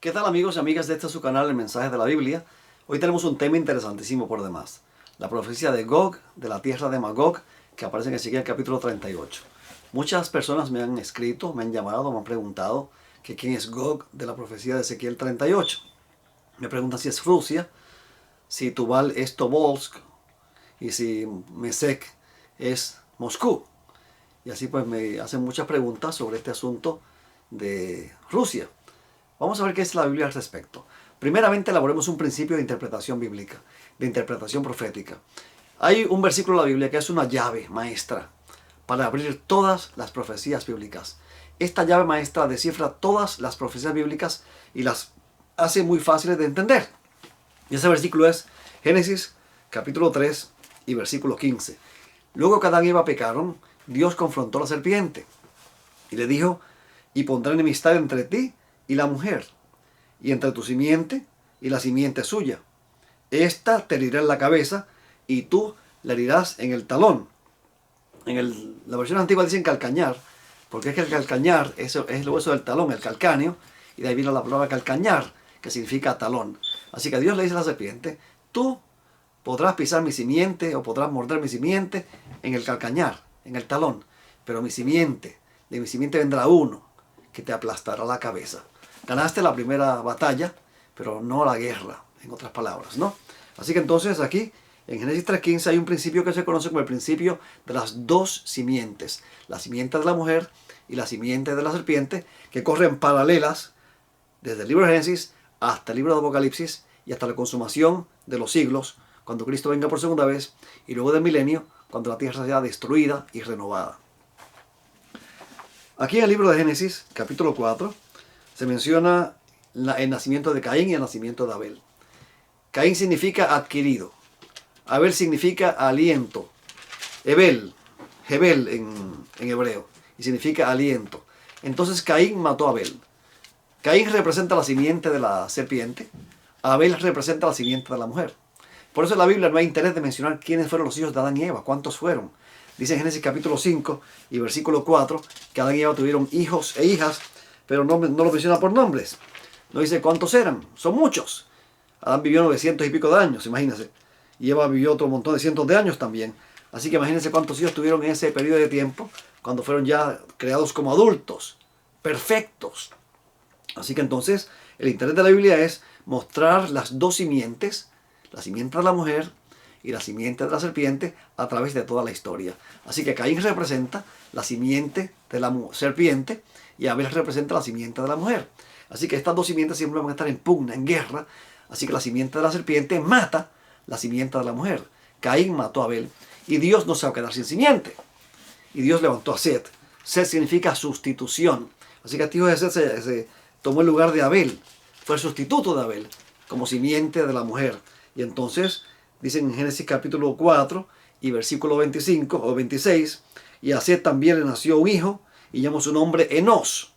¿Qué tal, amigos y amigas de este su canal, el mensaje de la Biblia? Hoy tenemos un tema interesantísimo por demás. La profecía de Gog, de la tierra de Magog, que aparece en Ezequiel capítulo 38. Muchas personas me han escrito, me han llamado, me han preguntado que quién es Gog de la profecía de Ezequiel 38. Me preguntan si es Rusia, si Tubal es Tobolsk y si Mesec es Moscú. Y así pues me hacen muchas preguntas sobre este asunto de Rusia. Vamos a ver qué es la Biblia al respecto. Primeramente elaboremos un principio de interpretación bíblica, de interpretación profética. Hay un versículo de la Biblia que es una llave maestra para abrir todas las profecías bíblicas. Esta llave maestra descifra todas las profecías bíblicas y las hace muy fáciles de entender. Y ese versículo es Génesis capítulo 3 y versículo 15. Luego que Adán y Eva pecaron, Dios confrontó a la serpiente y le dijo: y pondré enemistad entre ti y la mujer, y entre tu simiente y la simiente suya. Esta te herirá en la cabeza, y tú le herirás en el talón. La versión antigua dicen calcañar, porque es que el calcañar es el hueso del talón, el calcáneo, y de ahí viene la palabra calcañar, que significa talón. Así que Dios le dice a la serpiente: tú podrás pisar mi simiente, o podrás morder mi simiente en el calcañar, en el talón, pero de mi simiente vendrá uno que te aplastará la cabeza. Ganaste la primera batalla, pero no la guerra, en otras palabras, ¿no? Así que entonces aquí, en Génesis 3.15, hay un principio que se conoce como el principio de las dos simientes. La simiente de la mujer y la simiente de la serpiente, que corren paralelas desde el libro de Génesis hasta el libro de Apocalipsis y hasta la consumación de los siglos, cuando Cristo venga por segunda vez, y luego del milenio, cuando la tierra sea destruida y renovada. Aquí en el libro de Génesis, capítulo 4, se menciona el nacimiento de Caín y el nacimiento de Abel. Caín significa adquirido. Abel significa aliento. Hebel en hebreo, y significa aliento. Entonces Caín mató a Abel. Caín representa la simiente de la serpiente. Abel representa la simiente de la mujer. Por eso en la Biblia no hay interés de mencionar quiénes fueron los hijos de Adán y Eva, cuántos fueron. Dice en Génesis capítulo 5 y versículo 4 que Adán y Eva tuvieron hijos e hijas, pero no lo menciona por nombres. No dice cuántos eran, son muchos. Adán vivió 900 y pico de años, imagínense. Y Eva vivió otro montón de cientos de años también. Así que imagínense cuántos hijos tuvieron en ese periodo de tiempo, cuando fueron ya creados como adultos, perfectos. Así que entonces el interés de la Biblia es mostrar las dos simientes, la simiente de la mujer y la simiente de la serpiente, a través de toda la historia. Así que Caín representa la simiente de la serpiente y Abel representa la simiente de la mujer. Así que estas dos simientes siempre van a estar en pugna, en guerra. Así que la simiente de la serpiente mata la simiente de la mujer. Caín mató a Abel y Dios no se va a quedar sin simiente. Y Dios levantó a Set. Set significa sustitución. Así que el hijo de Set se tomó el lugar de Abel. Fue el sustituto de Abel como simiente de la mujer. Y entonces dicen en Génesis capítulo 4 y versículo 25 o 26, y a Set también le nació un hijo y llamó su nombre Enos.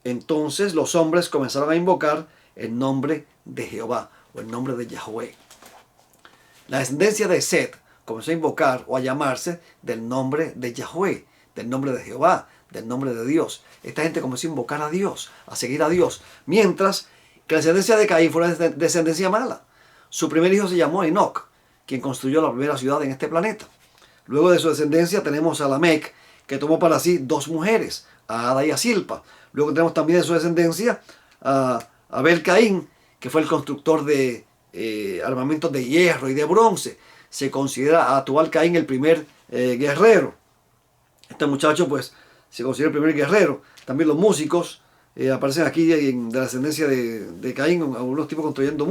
Entonces los hombres comenzaron a invocar el nombre de Jehová o el nombre de Yahweh. La descendencia de Set comenzó a invocar o a llamarse del nombre de Yahweh, del nombre de Jehová, del nombre de Dios. Esta gente comenzó a invocar a Dios, a seguir a Dios, mientras que la descendencia de Caín fue una descendencia mala. Su primer hijo se llamó Enoc, quien construyó la primera ciudad en este planeta. Luego de su descendencia tenemos a Lamec, que tomó para sí dos mujeres, a Ada y a Silpa. Luego tenemos también de su descendencia a Abel Caín, que fue el constructor de armamentos de hierro y de bronce. Se considera a Tubal Caín el primer guerrero. Este muchacho pues se considera el primer guerrero. También los músicos aparecen aquí de la descendencia de Caín, algunos tipos construyendo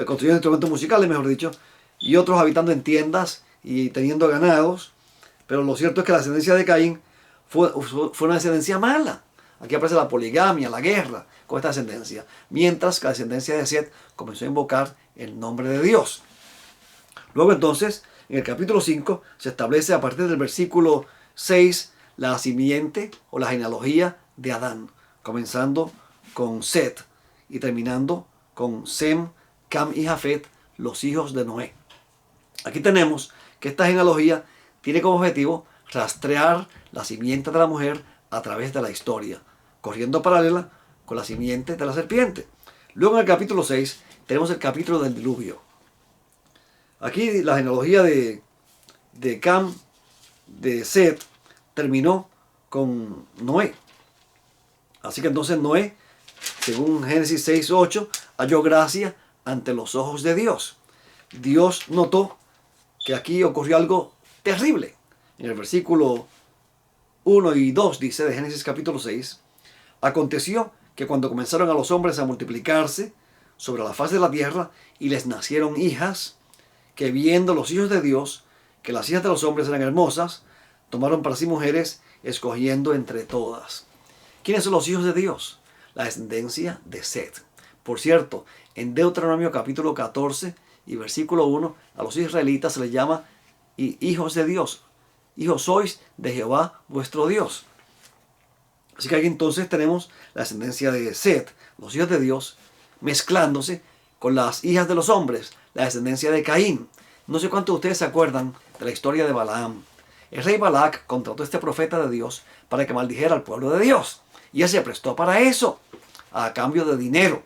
construyendo instrumentos musicales, mejor dicho, y otros habitando en tiendas y teniendo ganados. Pero lo cierto es que la descendencia de Caín fue una descendencia mala. Aquí aparece la poligamia, la guerra con esta descendencia. Mientras que la descendencia de Set comenzó a invocar el nombre de Dios. Luego entonces, en el capítulo 5, se establece a partir del versículo 6 la simiente o la genealogía de Adán, comenzando con Set y terminando con Sem, Cam y Jafet, los hijos de Noé. Aquí tenemos que esta genealogía tiene como objetivo rastrear la simiente de la mujer a través de la historia, corriendo paralela con la simiente de la serpiente. Luego en el capítulo 6 tenemos el capítulo del diluvio. Aquí la genealogía de Cam, de Set, terminó con Noé. Así que entonces Noé, según Génesis 6:8, halló gracia ante los ojos de Dios. Dios notó que aquí ocurrió algo terrible. En el versículo 1 y 2 dice de Génesis capítulo 6, aconteció que cuando comenzaron a los hombres a multiplicarse sobre la faz de la tierra y les nacieron hijas, que viendo los hijos de Dios, que las hijas de los hombres eran hermosas, tomaron para sí mujeres, escogiendo entre todas. ¿Quiénes son los hijos de Dios? La descendencia de Set. Por cierto, en Deuteronomio capítulo 14 y versículo 1, a los israelitas se les llama hijos de Dios. Hijos sois de Jehová vuestro Dios. Así que aquí entonces tenemos la descendencia de Set, los hijos de Dios, mezclándose con las hijas de los hombres, la descendencia de Caín. No sé cuántos de ustedes se acuerdan de la historia de Balaam. El rey Balac contrató a este profeta de Dios para que maldijera al pueblo de Dios. Y él se prestó para eso, a cambio de dinero.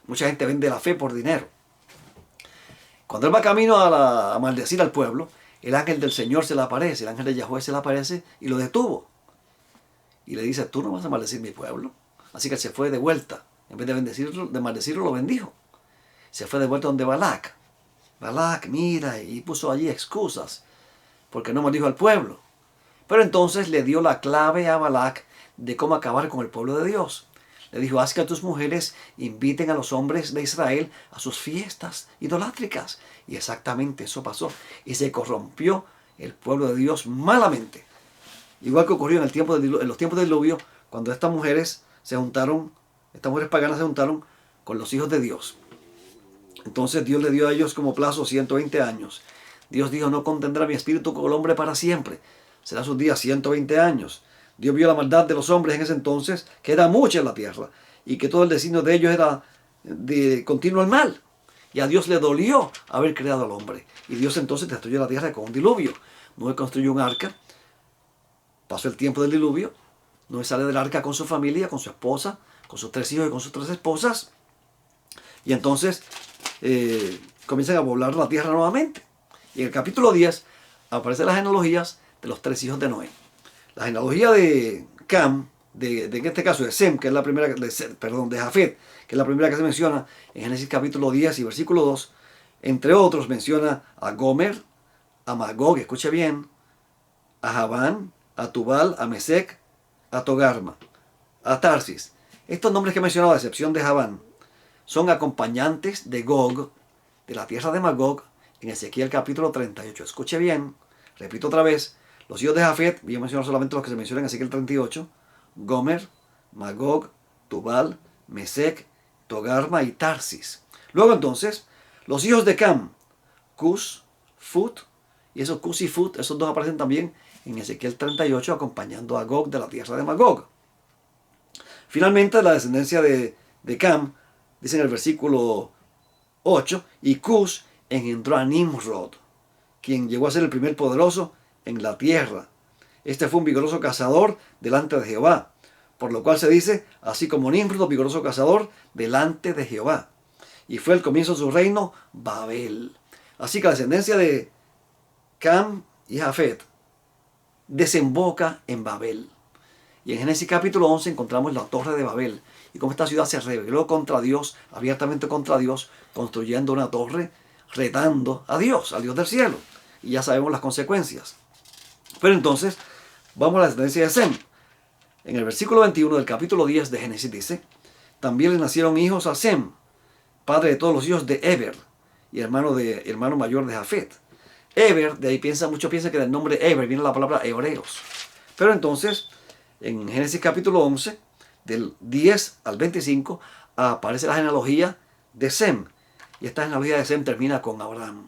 Mucha gente vende la fe por dinero. Cuando él va camino a maldecir al pueblo, el ángel del Señor se le aparece, el ángel de Yahweh se le aparece y lo detuvo. Y le dice, tú no vas a maldecir mi pueblo. Así que él se fue de vuelta. En vez de maldecirlo, lo bendijo. Se fue de vuelta donde Balac. Balac, mira, y puso allí excusas, porque no maldijo al pueblo. Pero entonces le dio la clave a Balac de cómo acabar con el pueblo de Dios. Le dijo, haz que tus mujeres inviten a los hombres de Israel a sus fiestas idolátricas. Y exactamente eso pasó. Y se corrompió el pueblo de Dios malamente. Igual que ocurrió en los tiempos del diluvio, cuando estas mujeres paganas se juntaron con los hijos de Dios. Entonces Dios le dio a ellos como plazo 120 años. Dios dijo, no contendrá mi espíritu con el hombre para siempre. Será sus días 120 años. Dios vio la maldad de los hombres en ese entonces, que era mucha en la tierra, y que todo el designio de ellos era de continuo el mal. Y a Dios le dolió haber creado al hombre. Y Dios entonces destruyó la tierra con un diluvio. Noé construyó un arca. Pasó el tiempo del diluvio. Noé sale del arca con su familia, con su esposa, con sus 3 hijos y con sus 3 esposas. Y entonces comienzan a poblar la tierra nuevamente. Y en el capítulo 10 aparecen las genealogías de los 3 hijos de Noé. La genealogía de Cam, en este caso de Sem, que es la primera, de Jafet, que es la primera que se menciona en Génesis capítulo 10 y versículo 2, entre otros menciona a Gomer, a Magog, escuche bien, a Javán, a Tubal, a Mesec, a Togarma, a Tarsis. Estos nombres que he mencionado, a excepción de Javán, son acompañantes de Gog, de la tierra de Magog, en Ezequiel capítulo 38. Escuche bien, repito otra vez, los hijos de Jafet, voy a mencionar solamente los que se mencionan en Ezequiel 38, Gomer, Magog, Tubal, Mesec, Togarma y Tarsis. Luego entonces, los hijos de Cam, Cus, Fut, y esos Cus y Fut, esos dos aparecen también en Ezequiel 38, acompañando a Gog de la tierra de Magog. Finalmente, la descendencia de Cam, dice en el versículo 8, y Cus engendró a Nimrod, quien llegó a ser el primer poderoso en la tierra. Este fue un vigoroso cazador delante de Jehová, por lo cual se dice, así como Nimrod, vigoroso cazador delante de Jehová. Y fue el comienzo de su reino, Babel. Así que la descendencia de Cam y Jafet desemboca en Babel. Y en Génesis capítulo 11 encontramos la torre de Babel, y cómo esta ciudad se rebeló contra Dios, abiertamente contra Dios, construyendo una torre, retando a Dios, al Dios del cielo. Y ya sabemos las consecuencias. Pero entonces, vamos a la descendencia de Sem. En el versículo 21 del capítulo 10 de Génesis dice, también le nacieron hijos a Sem, padre de todos los hijos de Eber, y hermano mayor de Jafet. Eber, de ahí muchos piensan que del nombre Eber viene la palabra hebreos. Pero entonces, en Génesis capítulo 11, del 10 al 25, aparece la genealogía de Sem. Y esta genealogía de Sem termina con Abraham.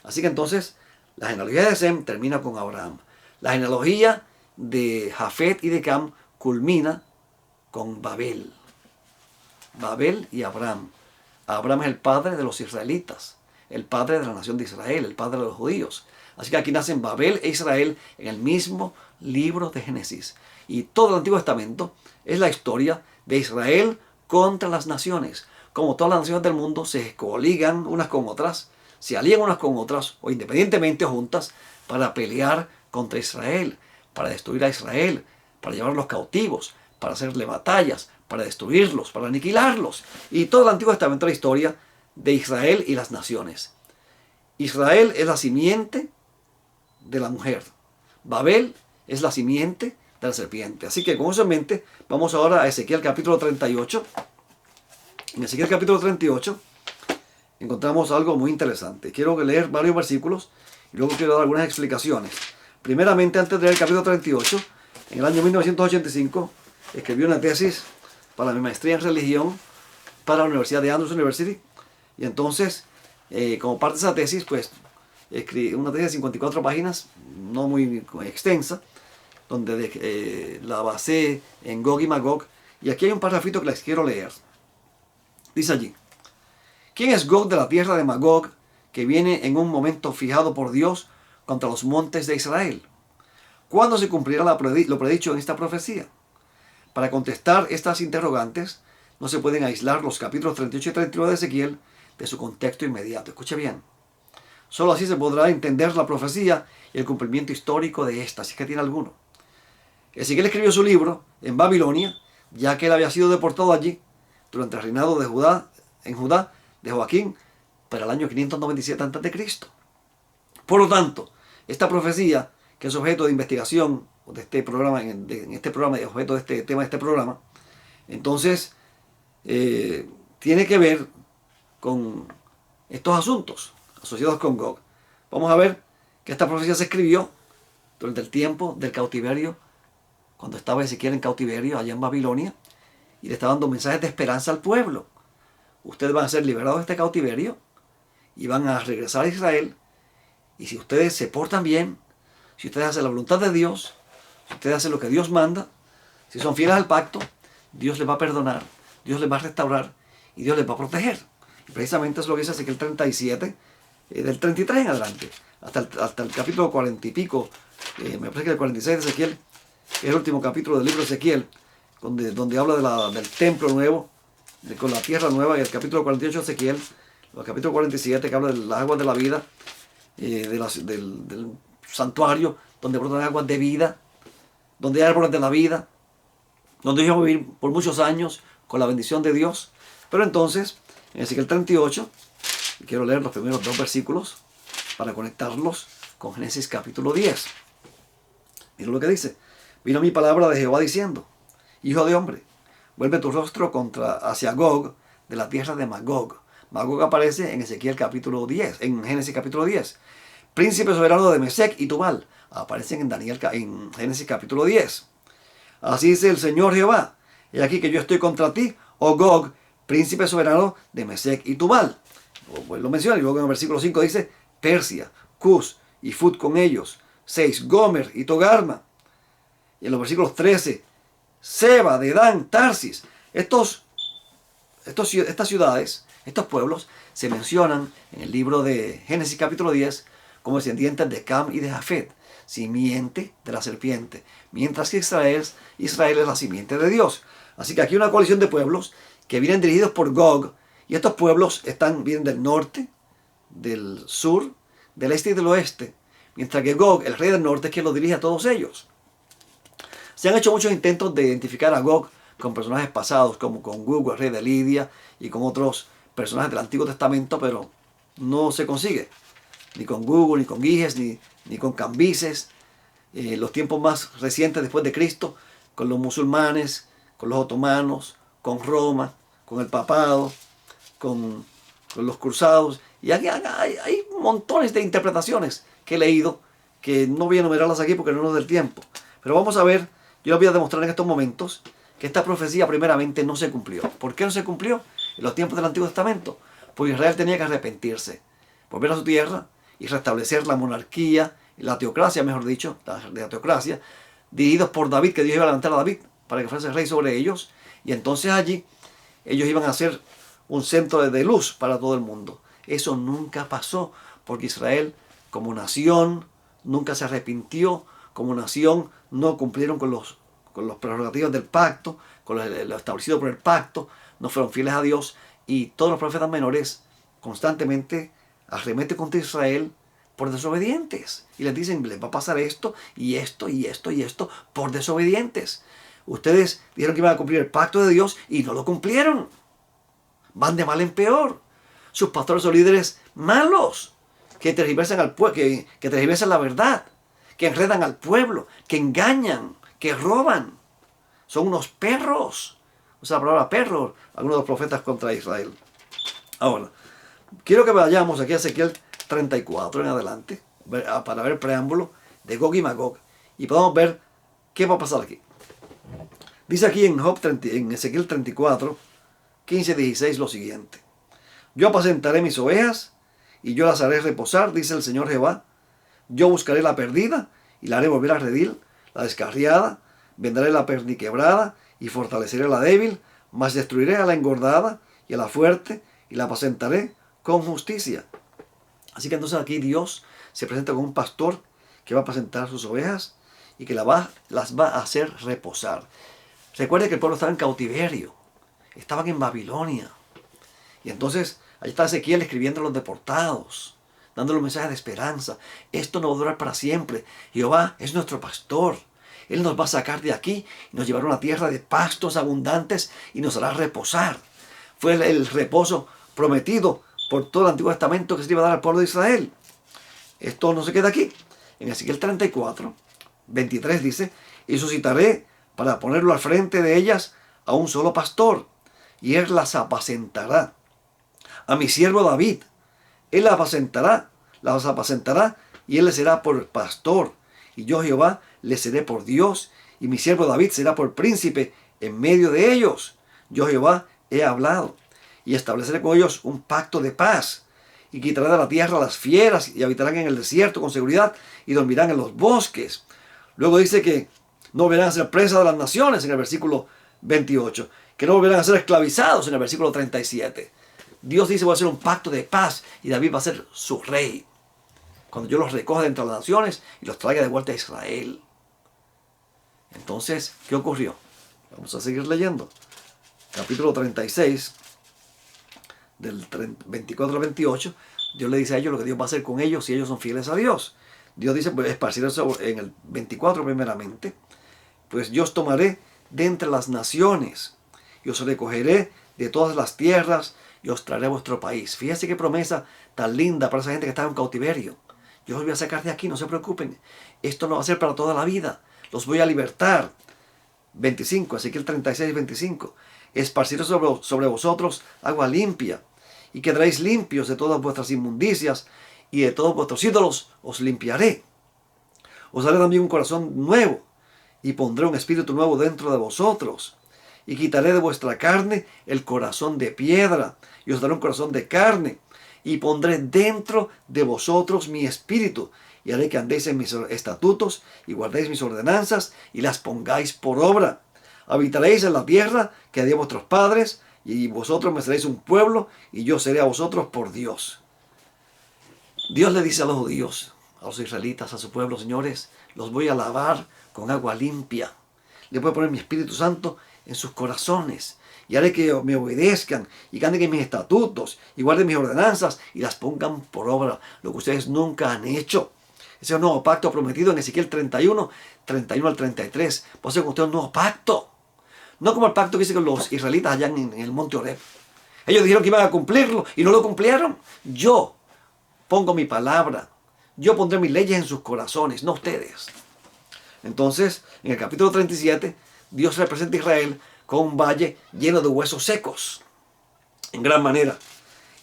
Así que entonces, la genealogía de Sem termina con Abraham. La genealogía de Jafet y de Cam culmina con Babel. Babel y Abraham. Abraham es el padre de los israelitas, el padre de la nación de Israel, el padre de los judíos. Así que aquí nacen Babel e Israel en el mismo libro de Génesis. Y todo el Antiguo Testamento es la historia de Israel contra las naciones. Como todas las naciones del mundo se coligan unas con otras, se alían unas con otras, o independientemente o juntas, para pelear contra Israel, para destruir a Israel, para llevarlos cautivos, para hacerle batallas, para destruirlos, para aniquilarlos. Y todo el Antiguo Testamento es la historia de Israel y las naciones. Israel es la simiente de la mujer. Babel es la simiente de la serpiente. Así que con eso en mente, vamos ahora a Ezequiel capítulo 38. En Ezequiel capítulo 38 encontramos algo muy interesante. Quiero leer varios versículos y luego quiero dar algunas explicaciones. Primeramente, antes de leer el capítulo 38, en el año 1985 escribí una tesis para mi maestría en religión para la Universidad de Andrews University. Y entonces, como parte de esa tesis, pues escribí una tesis de 54 páginas, no muy extensa, donde la basé en Gog y Magog. Y aquí hay un parrafito que les quiero leer. Dice allí: ¿quién es Gog de la tierra de Magog, que viene en un momento fijado por Dios contra los montes de Israel? ¿Cuándo se cumplirá lo predicho en esta profecía? Para contestar estas interrogantes, no se pueden aislar los capítulos 38 y 39 de Ezequiel de su contexto inmediato. Escuche bien. Solo así se podrá entender la profecía y el cumplimiento histórico de esta, si es que tiene alguno. Ezequiel escribió su libro en Babilonia, ya que él había sido deportado allí durante el reinado de Judá de Joaquín para el año 597 a.C. Por lo tanto, esta profecía, que es objeto de investigación de este programa, en este programa, objeto de este tema de este programa, entonces tiene que ver con estos asuntos asociados con Gog. Vamos a ver que esta profecía se escribió durante el tiempo del cautiverio, cuando estaba Ezequiel en cautiverio allá en Babilonia, y le está dando mensajes de esperanza al pueblo. Ustedes van a ser liberados de este cautiverio y van a regresar a Israel. Y si ustedes se portan bien, si ustedes hacen la voluntad de Dios, si ustedes hacen lo que Dios manda, si son fieles al pacto, Dios les va a perdonar, Dios les va a restaurar y Dios les va a proteger. Y precisamente es lo que dice Ezequiel 37, del 33 en adelante, hasta el capítulo 40 y pico, me parece que el 46 de Ezequiel, que es el último capítulo del libro de Ezequiel, donde habla del templo nuevo, con la tierra nueva, y el capítulo 48 de Ezequiel, el capítulo 47 que habla de las aguas de la vida, del santuario, donde brotan aguas de vida, donde hay árboles de la vida, donde ellos van a vivir por muchos años con la bendición de Dios. Pero entonces, en Ezequiel 38, quiero leer los primeros dos versículos para conectarlos con Génesis capítulo 10. Miren lo que dice: vino mi palabra de Jehová diciendo: hijo de hombre, vuelve tu rostro hacia Gog, de la tierra de Magog. Magog aparece en Ezequiel capítulo 10, en Génesis capítulo 10. Príncipe soberano de Mesec y Tubal, aparecen en Génesis capítulo 10. Así dice el Señor Jehová: he aquí que yo estoy contra ti, oh Gog, príncipe soberano de Mesec y Tubal. Pues lo menciona, y luego en el versículo 5 dice: Persia, Cus y Fut con ellos, 6, Gomer y Togarma. Y en los versículos 13, Seba, Dedán, Tarsis. Estas ciudades, estos pueblos, se mencionan en el libro de Génesis capítulo 10 como descendientes de Cam y de Jafet, simiente de la serpiente, mientras que Israel es la simiente de Dios. Así que aquí hay una coalición de pueblos que vienen dirigidos por Gog, y estos pueblos vienen del norte, del sur, del este y del oeste, mientras que Gog, el rey del norte, es quien los dirige a todos ellos. Se han hecho muchos intentos de identificar a Gog con personajes pasados, como con Gug, el rey de Lidia, y con otros personajes del Antiguo Testamento, pero no se consigue. Ni con Gug, ni con Giges, ni con Cambises. Los tiempos más recientes después de Cristo, con los musulmanes, con los otomanos, con Roma, con el papado, con los cruzados. Y aquí hay montones de interpretaciones que he leído, que no voy a enumerarlas aquí porque no nos da el tiempo. Pero vamos a ver, yo les voy a demostrar en estos momentos que esta profecía primeramente no se cumplió. ¿Por qué no se cumplió en los tiempos del Antiguo Testamento? Porque Israel tenía que arrepentirse, volver a su tierra y restablecer la monarquía, la teocracia, mejor dicho, la teocracia, dirigidos por David, que Dios iba a levantar a David para que fuese rey sobre ellos. Y entonces allí ellos iban a ser un centro de luz para todo el mundo. Eso nunca pasó, porque Israel como nación nunca se arrepintió, como nación no cumplieron con con los prerrogativos del pacto, con lo establecido por el pacto, no fueron fieles a Dios, y todos los profetas menores constantemente arremeten contra Israel por desobedientes. Y les dicen, les va a pasar esto, y esto, y esto, y esto, por desobedientes. Ustedes dijeron que iban a cumplir el pacto de Dios y no lo cumplieron. Van de mal en peor. Sus pastores son líderes malos, que tergiversan al pueblo, que tergiversan la verdad, que enredan al pueblo, que engañan, que roban. Son unos perros. Usa la palabra perro, algunos de los profetas contra Israel. Ahora, quiero que vayamos aquí a Ezequiel 34 en adelante, para ver el preámbulo de Gog y Magog, y podamos ver qué va a pasar aquí. Dice aquí en Ezequiel 34, 15-16 lo siguiente. Yo apacentaré mis ovejas y yo las haré reposar, dice el Señor Jehová. Yo buscaré la perdida y la haré volver a redil, la descarriada, vendaré la perniquebrada y fortaleceré la débil, mas destruiré a la engordada y a la fuerte y la apacentaré con justicia. Así que entonces aquí Dios se presenta como un pastor que va a apacentar sus ovejas y que las va a hacer reposar. Recuerde que el pueblo estaba en cautiverio, estaban en Babilonia. Y entonces ahí está Ezequiel escribiendo a los deportados, dándole un mensaje de esperanza. Esto no va a durar para siempre. Jehová es nuestro pastor. Él nos va a sacar de aquí y nos llevará a una tierra de pastos abundantes y nos hará reposar. Fue el reposo prometido por todo el Antiguo Testamento que se le iba a dar al pueblo de Israel. Esto no se queda aquí. En Ezequiel 34, 23 dice, y suscitaré para ponerlo al frente de ellas a un solo pastor, y él las apacentará. A mi siervo David, él las apacentará, y él le será por pastor, y yo Jehová le seré por Dios, y mi siervo David será por príncipe en medio de ellos. Yo Jehová he hablado, y estableceré con ellos un pacto de paz, y quitaré de la tierra las fieras, y habitarán en el desierto con seguridad, y dormirán en los bosques. Luego dice que no volverán a ser presas de las naciones en el versículo 28, que no volverán a ser esclavizados en el versículo 37. Dios dice, voy a hacer un pacto de paz y David va a ser su rey. Cuando yo los recoja de entre las naciones y los traiga de vuelta a Israel. Entonces, ¿qué ocurrió? Vamos a seguir leyendo. Capítulo 36, del 24 al 28, Dios le dice a ellos lo que Dios va a hacer con ellos si ellos son fieles a Dios. Dios dice, pues esparcir eso en el 24 primeramente, pues yo os tomaré de entre las naciones y os recogeré de todas las tierras y os traeré a vuestro país. Fíjense qué promesa tan linda para esa gente que está en cautiverio. Yo os voy a sacar de aquí, no se preocupen. Esto no va a ser para toda la vida. Los voy a libertar. 25, Ezequiel 36, 25. Esparciré sobre vosotros agua limpia y quedaréis limpios de todas vuestras inmundicias y de todos vuestros ídolos os limpiaré. Os daré también un corazón nuevo y pondré un espíritu nuevo dentro de vosotros. Y quitaré de vuestra carne el corazón de piedra y os daré un corazón de carne. Y pondré dentro de vosotros mi espíritu y haré que andéis en mis estatutos y guardéis mis ordenanzas y las pongáis por obra. Habitaréis en la tierra que di a vuestros padres y vosotros me seréis un pueblo y yo seré a vosotros por Dios. Dios le dice a los judíos, a los israelitas, a su pueblo, señores, los voy a lavar con agua limpia. Les voy a poner mi Espíritu Santo en sus corazones y haré que me obedezcan y que anden en mis estatutos y guarden mis ordenanzas y las pongan por obra, lo que ustedes nunca han hecho. Ese es un nuevo pacto prometido en Ezequiel 31, 31 al 33. Por eso con usted un nuevo pacto. No como el pacto que hice con los israelitas allá en el monte Horeb. Ellos dijeron que iban a cumplirlo y no lo cumplieron. Yo pongo mi palabra. Yo pondré mis leyes en sus corazones, no ustedes. Entonces, en el capítulo 37, Dios representa a Israel con un valle lleno de huesos secos. En gran manera.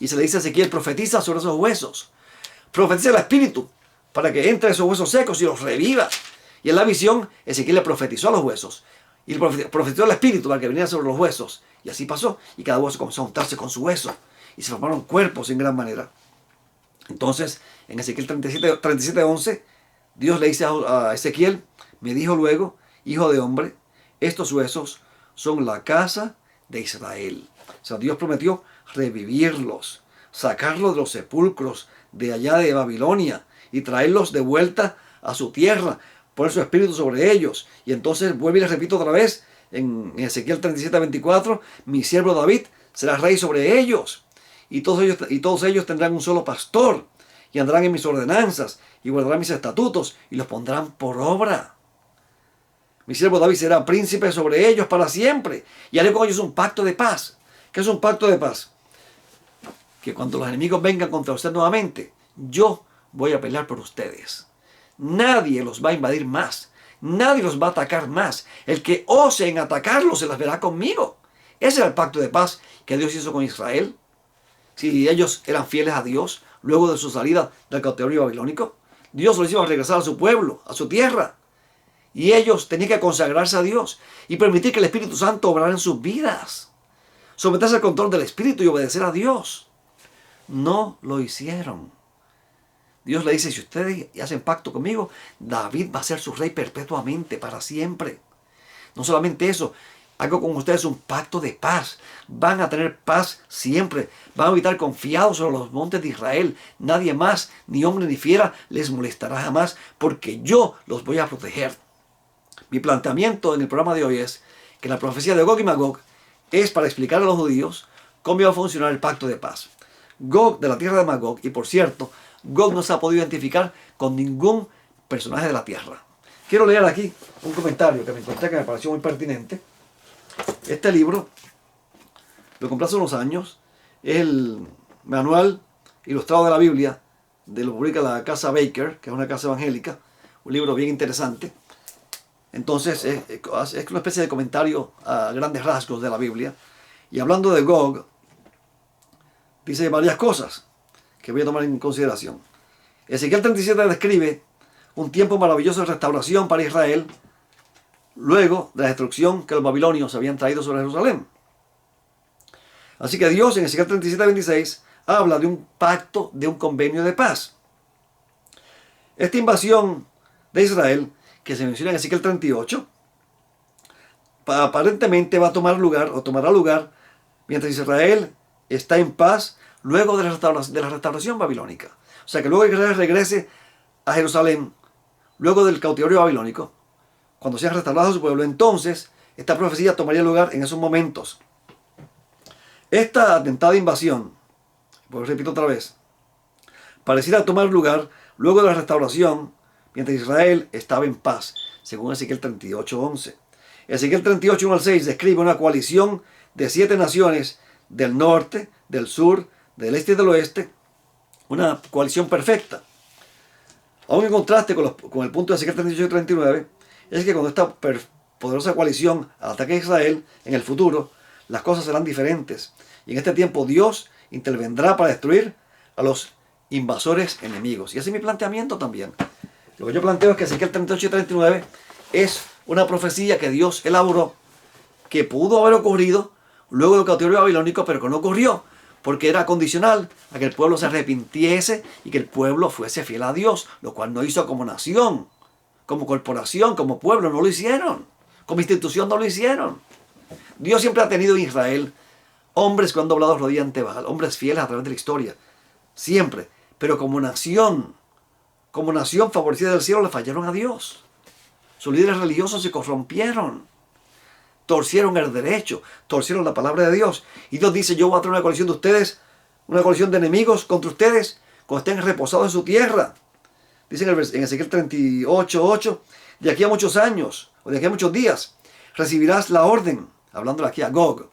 Y se le dice a Ezequiel, profetiza sobre esos huesos. Profetiza el Espíritu para que entre esos huesos secos y los reviva. Y en la visión, Ezequiel le profetizó a los huesos. Y profetizó el Espíritu para que viniera sobre los huesos. Y así pasó. Y cada hueso comenzó a juntarse con su hueso. Y se formaron cuerpos en gran manera. Entonces, en Ezequiel 37, 11, Dios le dice a Ezequiel, me dijo luego, hijo de hombre, estos huesos son la casa de Israel. O sea, Dios prometió revivirlos, sacarlos de los sepulcros de allá de Babilonia y traerlos de vuelta a su tierra poner su espíritu sobre ellos. Y entonces vuelve y les repito otra vez en Ezequiel 37:24, mi siervo David será rey sobre ellos. Y todos ellos tendrán un solo pastor y andarán en mis ordenanzas y guardarán mis estatutos y los pondrán por obra. Mi siervo David será príncipe sobre ellos para siempre y haré con ellos un pacto de paz. ¿Qué es un pacto de paz? Que cuando los enemigos vengan contra usted nuevamente, yo voy a pelear por ustedes. Nadie los va a invadir más. Nadie los va a atacar más. El que ose en atacarlos se las verá conmigo. Ese era el pacto de paz que Dios hizo con Israel. Si ellos eran fieles a Dios luego de su salida del cautiverio babilónico, Dios los iba a regresar a su pueblo, a su tierra. Y ellos tenían que consagrarse a Dios y permitir que el Espíritu Santo obrara en sus vidas. Someterse al control del Espíritu y obedecer a Dios. No lo hicieron. Dios le dice, si ustedes hacen pacto conmigo, David va a ser su rey perpetuamente, para siempre. No solamente eso, hago con ustedes un pacto de paz. Van a tener paz siempre. Van a habitar confiados sobre los montes de Israel. Nadie más, ni hombre ni fiera, les molestará jamás, porque yo los voy a proteger. Mi planteamiento en el programa de hoy es que la profecía de Gog y Magog es para explicar a los judíos cómo iba a funcionar el pacto de paz. Gog de la tierra de Magog, y por cierto, Gog no se ha podido identificar con ningún personaje de la tierra. Quiero leer aquí un comentario que me encontré que me pareció muy pertinente. Este libro lo compré hace unos años. Es el manual ilustrado de la Biblia, lo publica la casa Baker, que es una casa evangélica. Un libro bien interesante. Entonces es una especie de comentario a grandes rasgos de la Biblia. Y hablando de Gog, dice varias cosas que voy a tomar en consideración. Ezequiel 37 describe un tiempo maravilloso de restauración para Israel luego de la destrucción que los babilonios habían traído sobre Jerusalén. Así que Dios en Ezequiel 37:26 habla de un pacto, de un convenio de paz. Esta invasión de Israel, que se menciona en Ezequiel 38, aparentemente va a tomar lugar, o tomará lugar, mientras Israel está en paz luego de la restauración babilónica. O sea que luego Israel regrese a Jerusalén, luego del cautiverio babilónico, cuando sea restaurado su pueblo, entonces esta profecía tomaría lugar en esos momentos. Esta atentada invasión, pues repito otra vez, pareciera tomar lugar luego de la restauración, mientras Israel estaba en paz, según Ezequiel 38:11. Ezequiel 38:1-6 describe una coalición de 7 naciones del norte, del sur, del este y del oeste, una coalición perfecta. Aún en contraste con el punto de Ezequiel 38 y 39, es que cuando esta poderosa coalición ataque a Israel en el futuro, las cosas serán diferentes. Y en este tiempo Dios intervendrá para destruir a los invasores enemigos. Y ese es mi planteamiento también. Lo que yo planteo es que Ezequiel 38 y 39 es una profecía que Dios elaboró, que pudo haber ocurrido luego del cautiverio babilónico, pero que no ocurrió, porque era condicional a que el pueblo se arrepintiese y que el pueblo fuese fiel a Dios, lo cual no hizo como nación, como corporación, como pueblo, no lo hicieron. Como institución no lo hicieron. Dios siempre ha tenido en Israel hombres que han doblado rodilla ante Baal, hombres fieles a través de la historia, siempre. Pero como nación favorecida del cielo, le fallaron a Dios. Sus líderes religiosos se corrompieron, torcieron el derecho, torcieron la palabra de Dios. Y Dios dice, yo voy a traer una coalición de ustedes, una coalición de enemigos contra ustedes, cuando estén reposados en su tierra. Dice en Ezequiel 38:8, de aquí a muchos años, o de aquí a muchos días, recibirás la orden, hablándole aquí a Gog.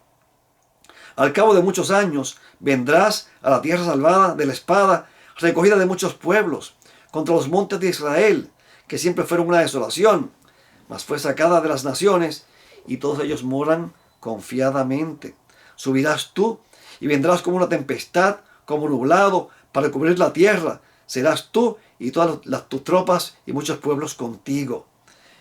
Al cabo de muchos años, vendrás a la tierra salvada de la espada, recogida de muchos pueblos, contra los montes de Israel, que siempre fueron una desolación, mas fue sacada de las naciones, y todos ellos moran confiadamente. Subirás tú, y vendrás como una tempestad, como nublado, para cubrir la tierra. Serás tú y todas tus tropas y muchos pueblos contigo.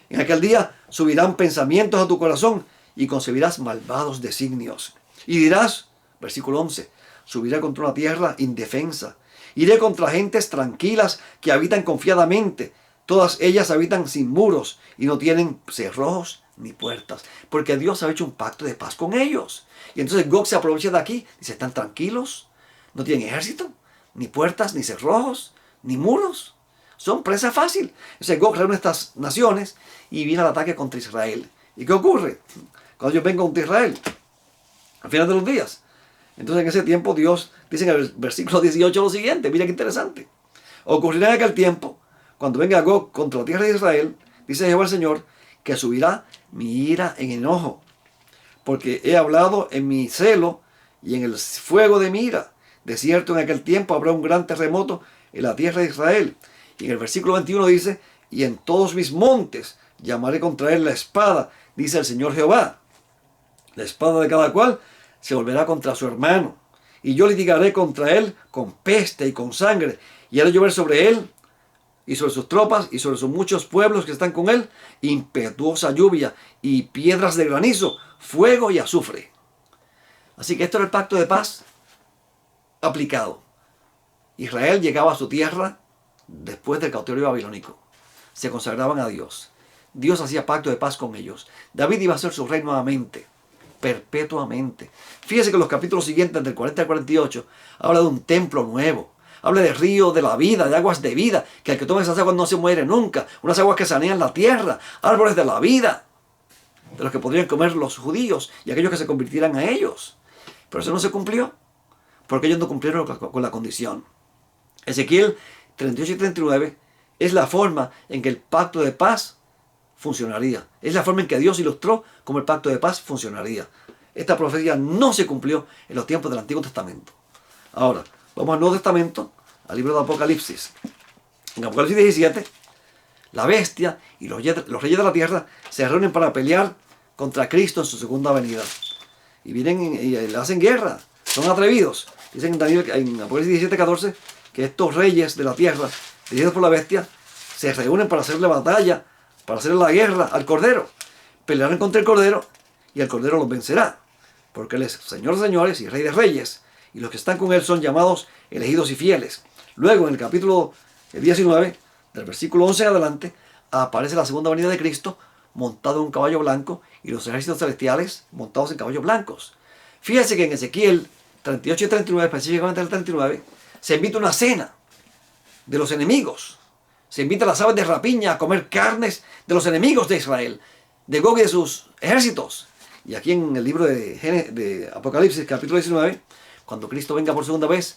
En aquel día subirán pensamientos a tu corazón y concebirás malvados designios. Y dirás, versículo 11, subiré contra una tierra indefensa. Iré contra gentes tranquilas que habitan confiadamente. Todas ellas habitan sin muros y no tienen cerrojos ni puertas. Porque Dios ha hecho un pacto de paz con ellos. Y entonces Gog se aprovecha de aquí. Dice, ¿están tranquilos? ¿No tienen ejército? ¿Ni puertas, ni cerrojos, ni muros? son presa fácil. Entonces Gog reúne estas naciones y viene al ataque contra Israel. ¿Y qué ocurre? Cuando ellos vengan contra Israel, al final de los días. Entonces en ese tiempo Dios dice en el versículo 18 lo siguiente, mira qué interesante. Ocurrirá en aquel tiempo, cuando venga Gog contra la tierra de Israel, dice Jehová el Señor, que subirá mi ira en enojo, porque he hablado en mi celo y en el fuego de mi ira. De cierto, en aquel tiempo habrá un gran terremoto en la tierra de Israel. Y en el versículo 21 dice, y en todos mis montes llamaré contra él la espada, dice el Señor Jehová. La espada de cada cual se volverá contra su hermano. Y yo litigaré contra él con peste y con sangre, y haré llover sobre él y sobre sus tropas y sobre sus muchos pueblos que están con él, impetuosa lluvia y piedras de granizo, fuego y azufre. Así que esto era el pacto de paz aplicado. Israel llegaba a su tierra después del cautiverio babilónico. Se consagraban a Dios. Dios hacía pacto de paz con ellos. David iba a ser su rey nuevamente, perpetuamente. Fíjese que los capítulos siguientes, del 40 al 48, habla de un templo nuevo. Habla de río de la vida, de aguas de vida, que el que tome esas aguas no se muere nunca. Unas aguas que sanean la tierra, árboles de la vida, de los que podrían comer los judíos y aquellos que se convirtieran a ellos. Pero eso no se cumplió, porque ellos no cumplieron con la condición. Ezequiel 38 y 39 es la forma en que el pacto de paz funcionaría. Es la forma en que Dios ilustró cómo el pacto de paz funcionaría. Esta profecía no se cumplió en los tiempos del Antiguo Testamento. Ahora, vamos al Nuevo Testamento, al libro de Apocalipsis. En Apocalipsis 17, la bestia y los reyes de la tierra se reúnen para pelear contra Cristo en su segunda venida. Y vienen y le hacen guerra. Son atrevidos. Dicen en Apocalipsis 17:14 que estos reyes de la tierra, dirigidos por la bestia, se reúnen para hacerle batalla, para hacerle la guerra al Cordero. Pelearán contra el Cordero y el Cordero los vencerá. Porque Él es Señor de señores y Rey de reyes. Y los que están con Él son llamados elegidos y fieles. Luego, en el capítulo 19, del versículo 11 en adelante, aparece la segunda venida de Cristo montado en un caballo blanco y los ejércitos celestiales montados en caballos blancos. Fíjense que en Ezequiel 38 y 39, específicamente el 39, se invita una cena de los enemigos. Se invita a las aves de rapiña a comer carnes de los enemigos de Israel, de Gog y de sus ejércitos. Y aquí en el libro de Apocalipsis, capítulo 19, cuando Cristo venga por segunda vez,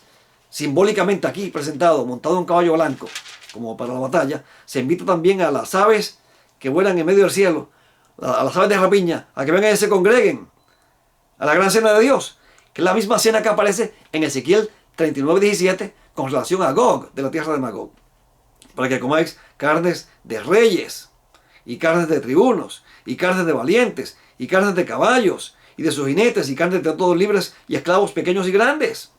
simbólicamente aquí presentado, montado en un caballo blanco, como para la batalla, se invita también a las aves que vuelan en medio del cielo, a las aves de rapiña, a que vengan y se congreguen a la gran cena de Dios, que es la misma cena que aparece en Ezequiel 39:17 con relación a Gog, de la tierra de Magog, para que comáis carnes de reyes, y carnes de tribunos, y carnes de valientes, y carnes de caballos, y de sus jinetes, y carnes de todos libres y esclavos pequeños y grandes.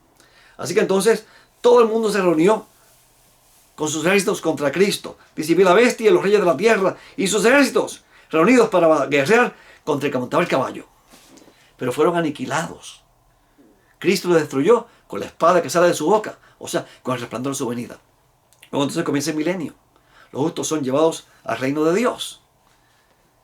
Así que entonces todo el mundo se reunió con sus ejércitos contra Cristo. Dice, vi la bestia y los reyes de la tierra y sus ejércitos reunidos para guerrear contra el que montaba el caballo. Pero fueron aniquilados. Cristo los destruyó con la espada que sale de su boca, o sea, con el resplandor de su venida. Luego entonces comienza el milenio. Los justos son llevados al reino de Dios.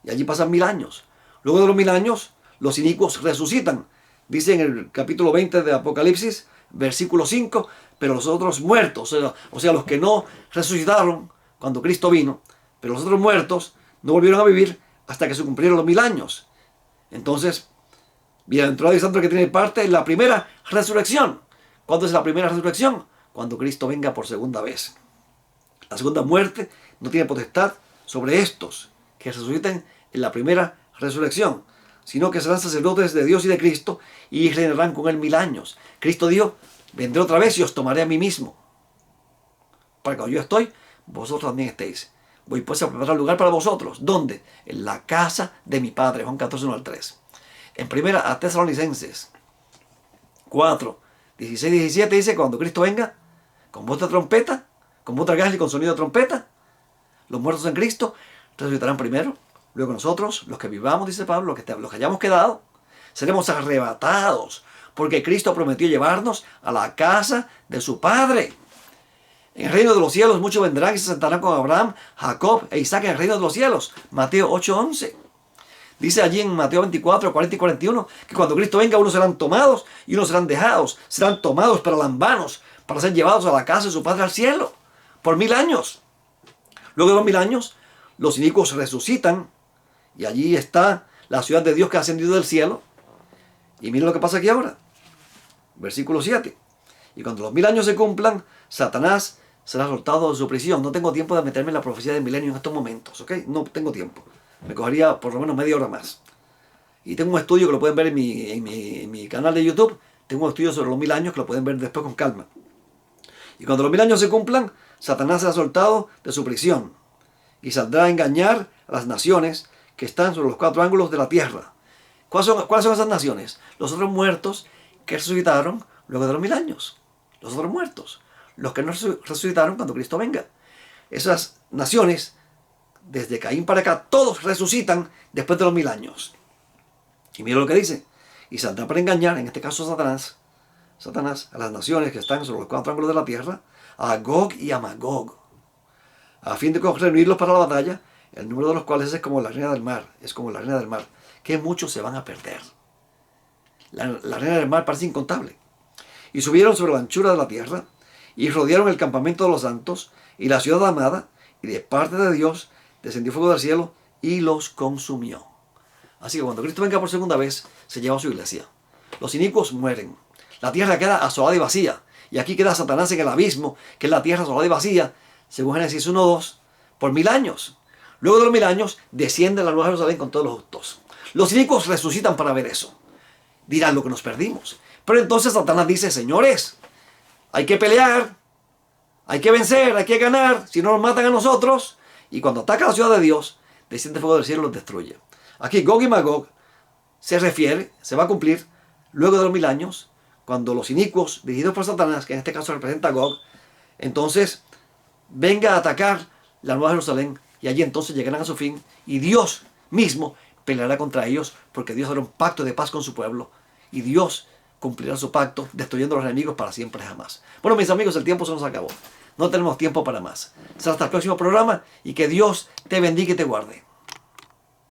Y allí pasan 1000 años. Luego de los 1000 años, los inicuos resucitan. Dice en el capítulo 20 de Apocalipsis, versículo 5, pero los otros muertos, o sea, los que no resucitaron cuando Cristo vino, pero los otros muertos no volvieron a vivir hasta que se cumplieron los 1000 años. Entonces, bienaventurado y santo el que tiene parte en la primera resurrección. ¿Cuándo es la primera resurrección? Cuando Cristo venga por segunda vez. La segunda muerte no tiene potestad sobre estos que resuciten en la primera resurrección, sino que serán sacerdotes de Dios y de Cristo y reinarán con él 1000 años. Cristo dijo, vendré otra vez y os tomaré a mí mismo, para que cuando yo estoy, vosotros también estéis. Voy pues a preparar lugar para vosotros. ¿Dónde? En la casa de mi Padre. Juan 14, 1 al 3. En primera a Tesalonicenses 4, 16, 17 dice, cuando Cristo venga, con voz de trompeta, con voz de arcángel y con sonido de trompeta, los muertos en Cristo resucitarán primero. Luego nosotros, los que vivamos, dice Pablo, los que hayamos quedado, seremos arrebatados, porque Cristo prometió llevarnos a la casa de su Padre. En el reino de los cielos muchos vendrán y se sentarán con Abraham, Jacob e Isaac en el reino de los cielos. Mateo 8:11. Dice allí en Mateo 24, 40 y 41, que cuando Cristo venga, unos serán tomados y unos serán dejados. Serán tomados para lambanos, para ser llevados a la casa de su Padre al cielo, por 1000 años. Luego de los 1000 años, los inicuos resucitan y allí está la ciudad de Dios que ha ascendido del cielo. Y miren lo que pasa aquí ahora. Versículo 7. Y cuando los 1000 años se cumplan, Satanás será soltado de su prisión. No tengo tiempo de meterme en la profecía del milenio en estos momentos, ¿ok? No tengo tiempo. Me cogería por lo menos media hora más. Y tengo un estudio que lo pueden ver en mi canal de YouTube. Tengo un estudio sobre los 1000 años que lo pueden ver después con calma. Y cuando los 1000 años se cumplan, Satanás será soltado de su prisión y saldrá a engañar a las naciones que están sobre los 4 ángulos de la tierra. ¿Cuáles son esas naciones? Los otros muertos que resucitaron luego de los 1000 años. Los otros muertos. Los que no resucitaron cuando Cristo venga. Esas naciones, desde Caín para acá, todos resucitan después de los 1000 años. Y mira lo que dice. Y saldrá para engañar, en este caso Satanás, a las naciones que están sobre los 4 ángulos de la tierra, a Gog y a Magog, a fin de reunirlos para la batalla, el número de los cuales es como la arena del mar, que muchos se van a perder. La arena del mar parece incontable. Y subieron sobre la anchura de la tierra, y rodearon el campamento de los santos, y la ciudad amada, y de parte de Dios descendió fuego del cielo, y los consumió. Así que cuando Cristo venga por segunda vez, se lleva a su iglesia. Los inicuos mueren. La tierra queda asolada y vacía. Y aquí queda Satanás en el abismo, que es la tierra asolada y vacía, según Génesis 1:2, por 1000 años. Luego de los 1000 años, desciende la Nueva Jerusalén con todos los justos. Los inicuos resucitan para ver eso. Dirán lo que nos perdimos. Pero entonces Satanás dice, señores, hay que pelear, hay que vencer, hay que ganar, si no nos matan a nosotros. Y cuando ataca la ciudad de Dios, desciende fuego del cielo y los destruye. Aquí Gog y Magog se va a cumplir luego de los 1000 años, cuando los inicuos, dirigidos por Satanás, que en este caso representa a Gog, entonces venga a atacar la Nueva Jerusalén, y allí entonces llegarán a su fin, y Dios mismo peleará contra ellos, porque Dios hará un pacto de paz con su pueblo, y Dios cumplirá su pacto, destruyendo a los enemigos para siempre jamás. Bueno, mis amigos, el tiempo se nos acabó. No tenemos tiempo para más. Hasta el próximo programa, y que Dios te bendiga y te guarde.